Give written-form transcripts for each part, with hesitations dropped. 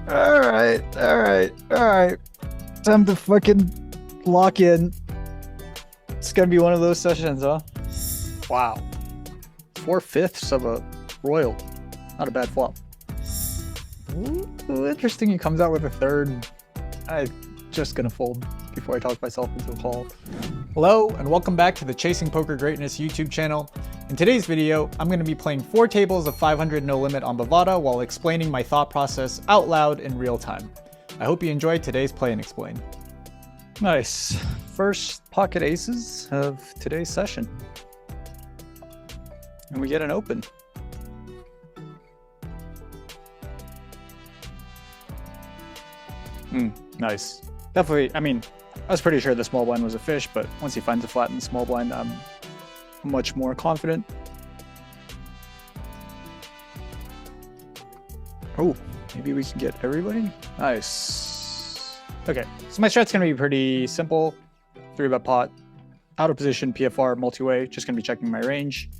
All right. Time to fucking lock in. It's gonna be one of those sessions, huh? Wow. 4/5 of a royal. Not a bad flop. Ooh, interesting. He comes out with a third. I'm just gonna fold before I talk myself into a call. Hello, and welcome back to the Chasing Poker Greatness YouTube channel. In today's video, I'm going to be playing 4 tables of 500 no limit on Bovada while explaining my thought process out loud in real time. I hope you enjoyed today's play and explain. Nice. First pocket aces of today's session. And we get an open. Nice. Definitely, I mean, I was pretty sure the small blind was a fish, but once he finds a flat in the small blind, I'm much more confident. Oh, maybe we can get everybody? Nice. Okay, so my strat's gonna be pretty simple. 3-bet pot, out of position, PFR, multi-way, just gonna be checking my range.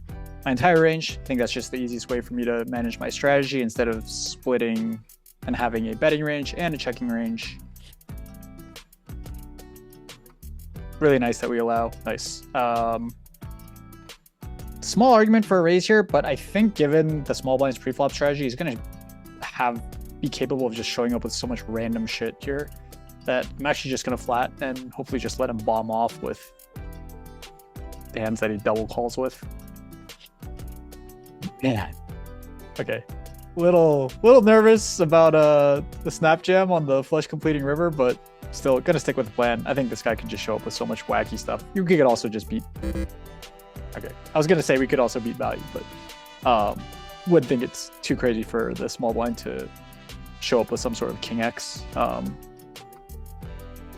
My entire range, I think that's just the easiest way for me to manage my strategy instead of splitting and having a betting range and a checking range. Really nice that we allow. Nice. Small argument for a raise here, but I think given the small blind's pre-flop strategy, he's going to be capable of just showing up with so much random shit here that I'm actually just going to flat and hopefully just let him bomb off with the hands that he double calls with. Man. Okay. Little nervous about the snap jam on the flush completing river, but still gonna stick with the plan. I think this guy could just show up with so much wacky stuff. You could also just beat. Okay, I was gonna say we could also beat value, but wouldn't think it's too crazy for the small blind to show up with some sort of king X.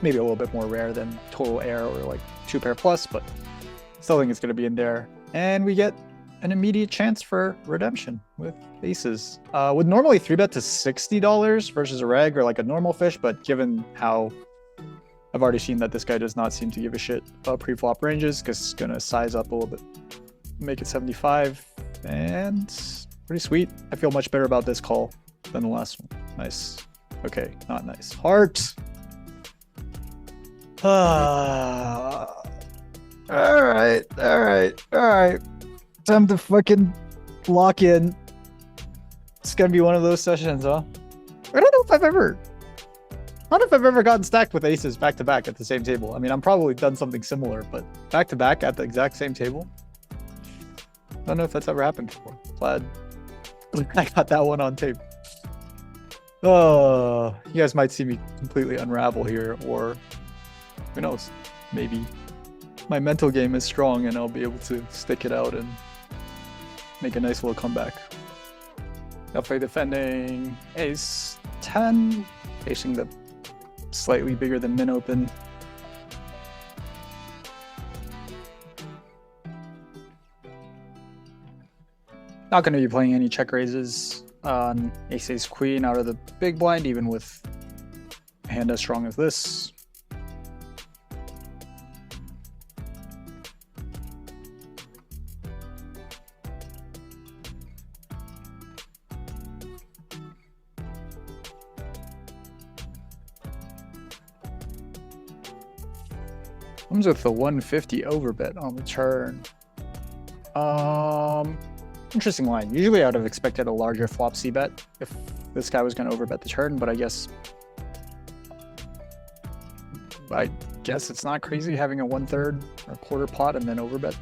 Maybe a little bit more rare than total air or like 2-pair plus, but still think it's gonna be in there. And we get an immediate chance for redemption with aces. Would normally 3-bet to $60 versus a reg or like a normal fish, but given how I've already seen that this guy does not seem to give a shit about pre-flop ranges, because it's gonna size up a little bit, make it 75, and pretty sweet. I feel much better about this call than the last one. Nice. Okay, not nice. Heart. All right. Time to fucking lock in. It's gonna be one of those sessions, huh? I don't know if I've ever gotten stacked with aces back to back at the same table. I mean, I'm probably done something similar, but back to back at the exact same table. I don't know if that's ever happened before. Glad I got that one on tape. Oh, you guys might see me completely unravel here, or who knows? Maybe my mental game is strong and I'll be able to stick it out and make a nice little comeback. Definitely defending ace 10, facing the slightly bigger than min open. Not going to be playing any check raises on ace queen out of the big blind, even with a hand as strong as this. Comes with the 150 overbet on the turn. Interesting line. Usually I would have expected a larger flop C bet if this guy was going to overbet the turn, but I guess it's not crazy having a 1/3 or quarter pot and then overbet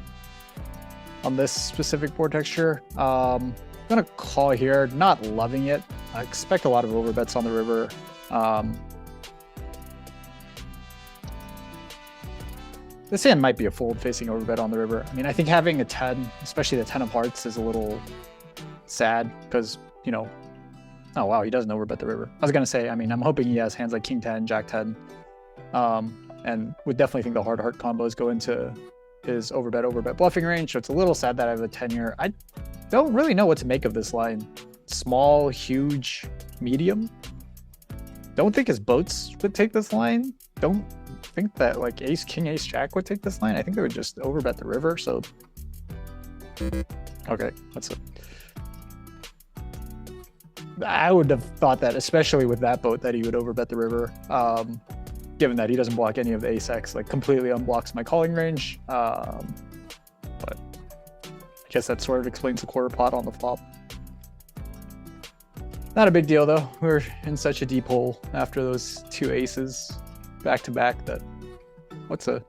on this specific board texture. I'm gonna call here. Not loving it. I expect a lot of overbets on the river. This hand might be a fold facing overbet on the river. I mean, I think having a 10, especially the 10 of hearts, is a little sad because, you know, oh wow, he doesn't overbet the river. I was gonna say, I mean, I'm hoping he has hands like king 10, jack 10, and would definitely think the hard combos go into his overbet bluffing range. So it's a little sad that I have a 10 here. I don't really know what to make of this line. Small, huge, medium. Don't think his boats would take this line. Don't think that like ace king ace jack would take this line. I think they would just overbet the river. So okay, that's it. I would have thought that, especially with that boat, that he would overbet the river. Given that he doesn't block any of the ace-x, like completely unblocks my calling range. But I guess that sort of explains the quarter pot on the flop. Not a big deal though. We're in such a deep hole after those two aces back to back that what's a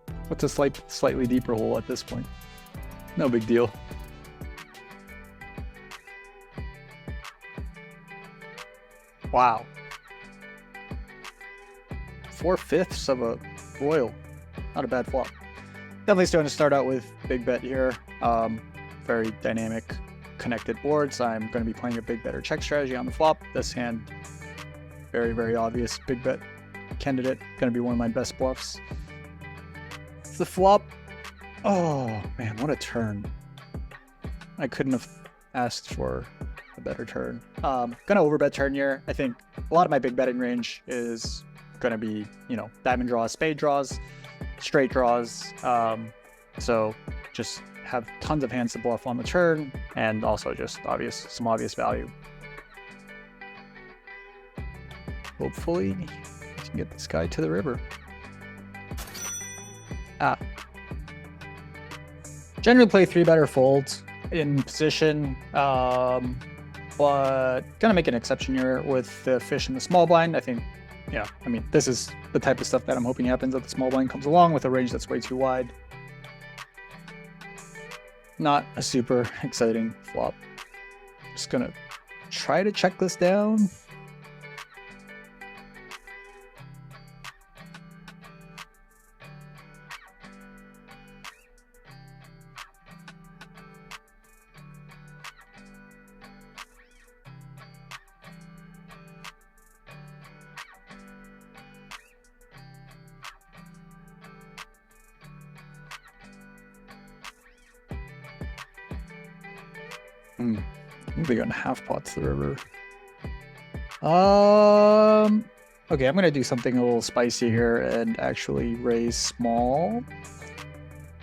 slightly deeper hole at this point? No big deal. Wow. 4/5 of a royal. Not a bad flop. Definitely starting to start out with big bet here. Very dynamic, connected boards. I'm going to be playing a big bet or check strategy on the flop. This hand, very, very obvious big bet candidate. Going to be one of my best bluffs. The flop. Oh, man, what a turn. I couldn't have asked for a better turn. Gonna overbet turn here. I think a lot of my big betting range is gonna be, you know, diamond draws, spade draws, straight draws. So just have tons of hands to bluff on the turn, and also just some obvious value. Hopefully we can get this guy to the river. Generally play 3-better folds in position, but gonna make an exception here with the fish in the small blind. I think, yeah, I mean, this is the type of stuff that I'm hoping happens, that the small blind comes along with a range that's way too wide. Not a super exciting flop. Just gonna try to check this down. Moving on half pot to the river. Okay, I'm gonna do something a little spicy here and actually raise small.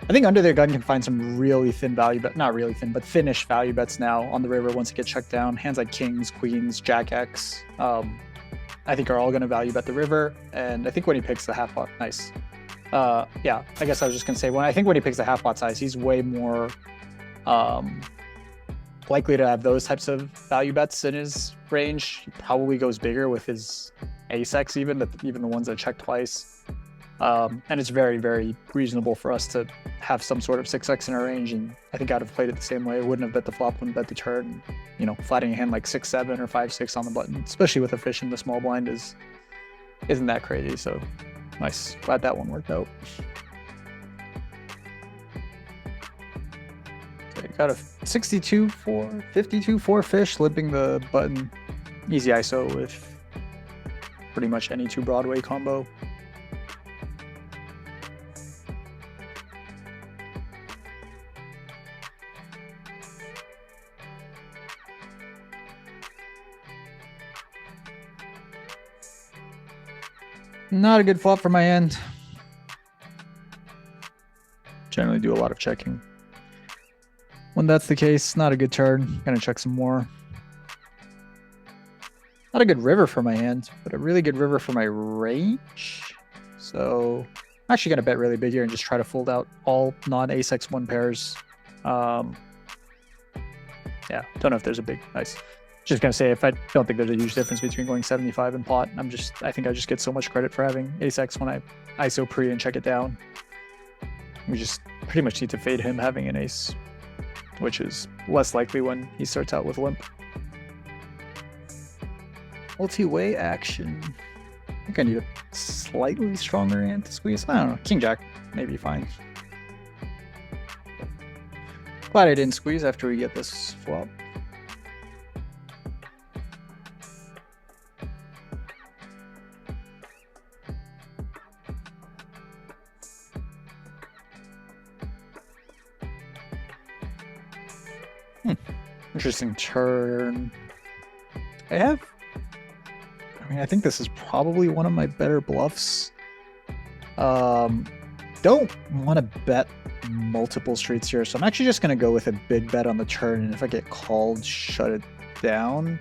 I think under their gun can find some really thin value, but not really thin, but thinnish value bets now on the river once it gets checked down. Hands like kings, queens, jack X, I think are all gonna value bet the river. And I think when he picks the half pot, nice. Yeah, I guess I was just gonna say, when he picks the half pot size, he's way more likely to have those types of value bets in his range. He probably goes bigger with his ace-x, even the ones that check twice. And it's very, very reasonable for us to have some sort of 6x in our range, and I think I'd have played it the same way. I wouldn't have bet the flop, wouldn't bet the turn. You know, flatting a hand like 6-7 or 5-6 on the button, especially with a fish in the small blind, isn't that crazy. So nice, glad that one worked out. Got a 52-4 fish, limping the button. Easy ISO with pretty much any 2 Broadway combo. Not a good flop for my end. Generally do a lot of checking. When that's the case, not a good turn. Gonna check some more. Not a good river for my hand, but a really good river for my range. So I'm actually gonna bet really big here and just try to fold out all non-ace-x1 pairs. Yeah, don't know if there's a big, nice. Just gonna say, if I don't think there's a huge difference between going 75 and pot. I think I just get so much credit for having ace-x when I ISO pre and check it down. We just pretty much need to fade him having an ace, which is less likely when he starts out with limp. Multi-way action. I think I need a slightly stronger hand to squeeze. I don't know. King Jack, maybe fine. Glad I didn't squeeze after we get this flop. Interesting turn. I think this is probably one of my better bluffs. Don't want to bet multiple streets here, so I'm actually just going to go with a big bet on the turn, and if I get called, shut it down.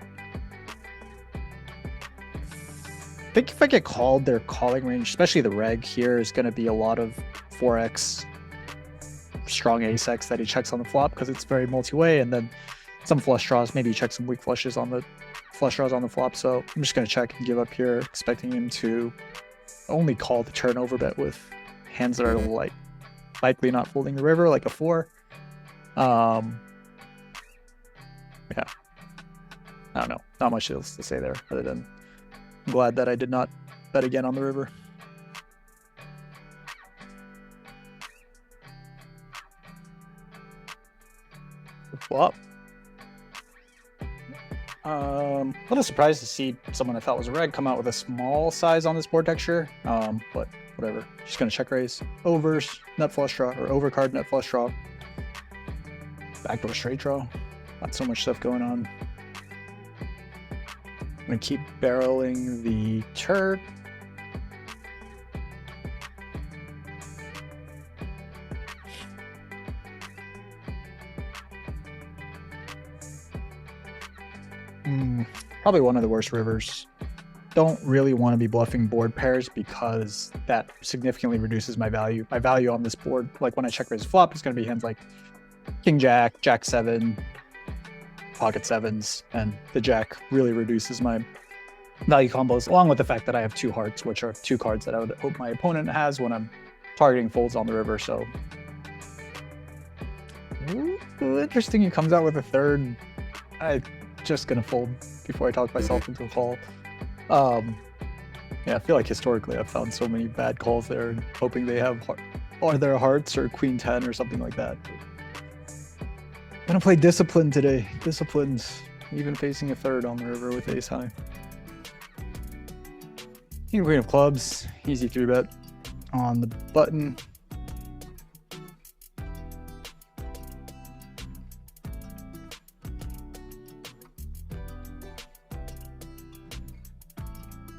I think if I get called, their calling range, especially the reg here, is going to be a lot of 4x strong ace-x that he checks on the flop because it's very multi-way, and then some flush draws. Maybe he checks some weak flushes on the flush draws on the flop. So I'm just going to check and give up here, expecting him to only call the turn over bet with hands that are like likely not folding the river, like a 4. Yeah, I don't know. Not much else to say there other than I'm glad that I did not bet again on the river. Flop. A little surprised to see someone I thought was a reg come out with a small size on this board texture. But whatever. Just gonna check raise. Overs, nut flush draw, or overcard nut flush draw. Backdoor straight draw. Not so much stuff going on. I'm gonna keep barreling the turn. Probably one of the worst rivers. Don't really want to be bluffing board pairs because that significantly reduces my value. My value on this board, like when I check raise flop, is going to be hands like King Jack, Jack 7, pocket 7s, and the Jack really reduces my value combos, along with the fact that I have 2 hearts, which are 2 cards that I would hope my opponent has when I'm targeting folds on the river. So interesting, he comes out with a third. I'm just gonna fold before I talk myself into a call. Yeah, I feel like historically I've found so many bad calls there, and hoping they have their hearts or queen 10 or something like that. Gonna play discipline today. Disciplined, even facing a third on the river with ace high. King queen of clubs, easy 3-bet on the button.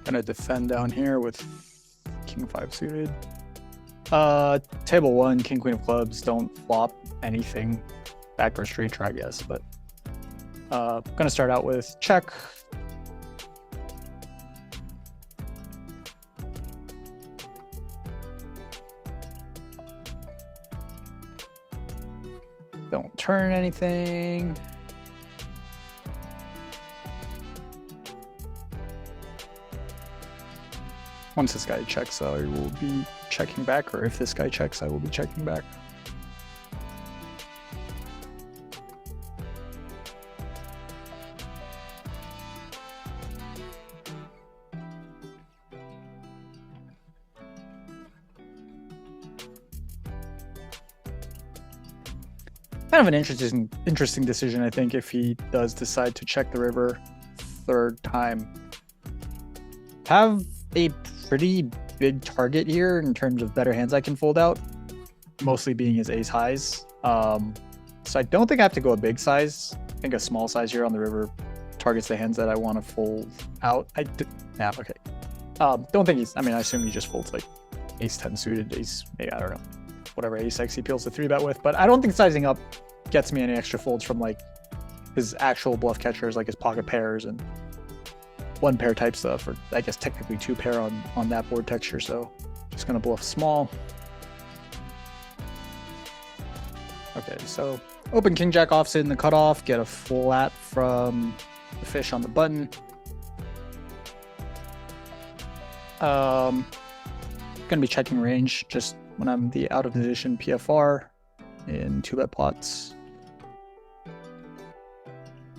Gonna defend down here with king 5 suited. Table 1, king queen of clubs, don't flop anything. Backdoor straight try, I guess, but gonna start out with check. Don't turn anything. Once this guy checks, I will be checking back, or if this guy checks, I will be checking back. Kind of an interesting decision, I think, if he does decide to check the river third time. Have a pretty big target here in terms of better hands I can fold out, mostly being his ace highs. So I don't think I have to go a big size. I think a small size here on the river targets the hands that I want to fold out. Yeah, okay. Don't think he's, I mean, I assume he just folds like ace 10 suited, ace, maybe, I don't know, whatever ace-x he peels the 3-bet with, but I don't think sizing up gets me any extra folds from like his actual bluff catchers, like his pocket pairs and 1-pair type stuff, or I guess technically 2-pair on that board texture. So just gonna bluff small. Okay, so open king jack offsuit in the cutoff, get a flat from the fish on the button. Gonna be checking range just when I'm the out of position PFR in 2-bet pots.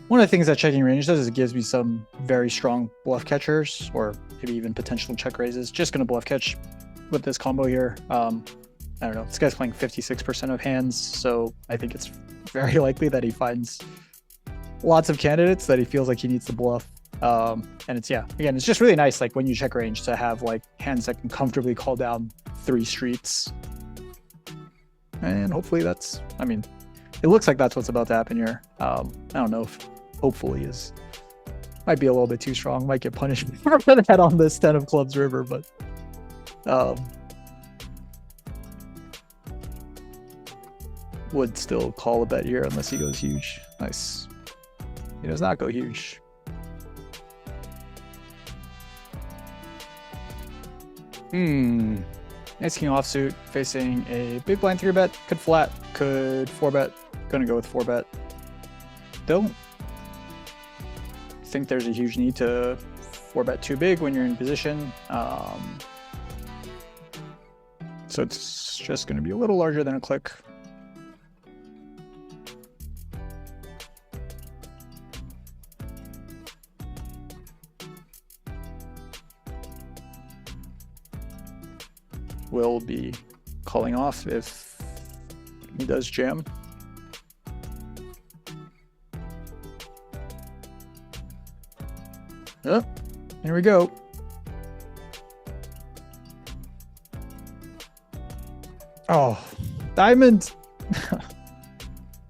One of the things that checking range does is it gives me some very strong bluff catchers, or maybe even potential check raises. Just gonna bluff catch with this combo here. I don't know, this guy's playing 56% of hands, so I think it's very likely that he finds lots of candidates that he feels like he needs to bluff. And it's, yeah, again, it's just really nice, like when you check range, to have like hands that can comfortably call down 3 streets. And hopefully that's, I mean, it looks like that's what's about to happen here. I don't know if hopefully is, might be a little bit too strong, might get punished for that on this 10 of clubs river, but would still call a bet here unless he goes huge. Nice. He does not go huge. Ace king offsuit facing a big blind 3-bet. Could flat, could 4-bet. Gonna go with 4-bet. Don't think there's a huge need to 4-bet too big when you're in position. So it's just gonna be a little larger than a click. Will be calling off if he does jam. Oh, here we go. Oh, diamond.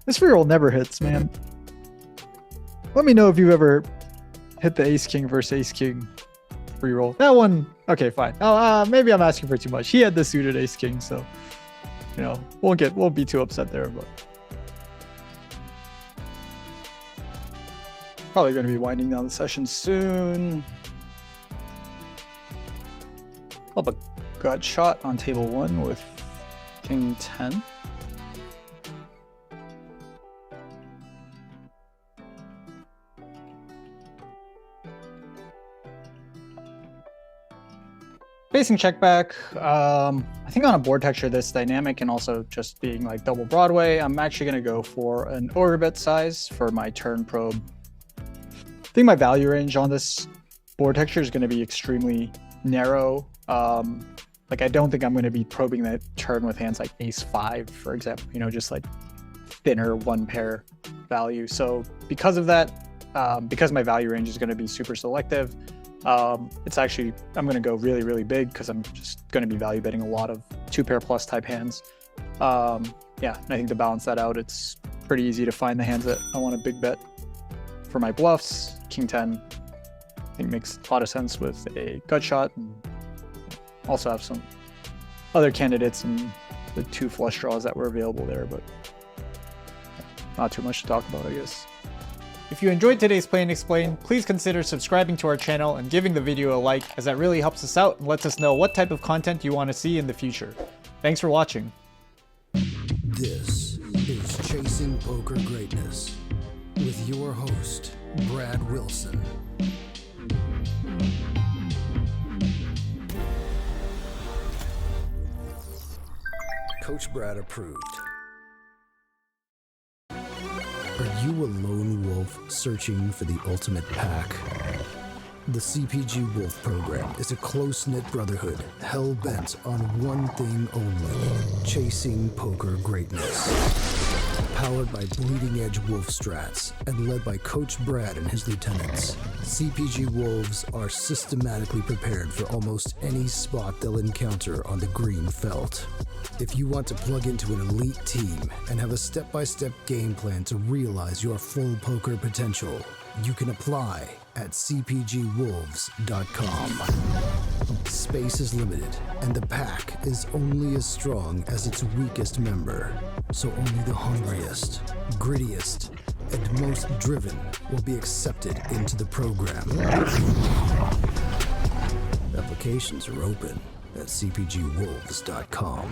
This reroll never hits, man. Let me know if you've ever hit the ace king versus ace king reroll. That one, okay, fine. Oh, maybe I'm asking for too much. He had the suited ace king, so you know, won't be too upset there, but probably going to be winding down the session soon. I'll have a gut shot on table 1 with king 10. Facing check back. I think on a board texture this dynamic and also just being like double Broadway, I'm actually going to go for an overbet size for my turn probe. I think my value range on this board texture is going to be extremely narrow. Like I don't think I'm going to be probing that turn with hands like ace 5, for example, you know, just like thinner one pair value. So because of that, because my value range is going to be super selective, it's actually, I'm going to go really, really big because I'm just going to be value betting a lot of 2-pair plus type hands. Yeah, and I think to balance that out, it's pretty easy to find the hands that I want to big bet. For my bluffs, king 10, I think makes a lot of sense with a gut shot, and also have some other candidates and the 2 flush draws that were available there, but yeah, not too much to talk about, I guess. If you enjoyed today's Play and Explain, please consider subscribing to our channel and giving the video a like, as that really helps us out and lets us know what type of content you want to see in the future. Thanks for watching. This is Chasing Poker Greatness with your host, Brad Wilson. Coach Brad approved. Are you a lone wolf searching for the ultimate pack? The CPG Wolf program is a close-knit brotherhood hell-bent on one thing only: chasing poker greatness. Powered by bleeding-edge wolf strats and led by Coach Brad and his lieutenants, CPG Wolves are systematically prepared for almost any spot they'll encounter on the green felt. If you want to plug into an elite team and have a step-by-step game plan to realize your full poker potential, you can apply at cpgwolves.com. Space is limited, and the pack is only as strong as its weakest member. So only the hungriest, grittiest, and most driven will be accepted into the program. Applications are open at cpgwolves.com.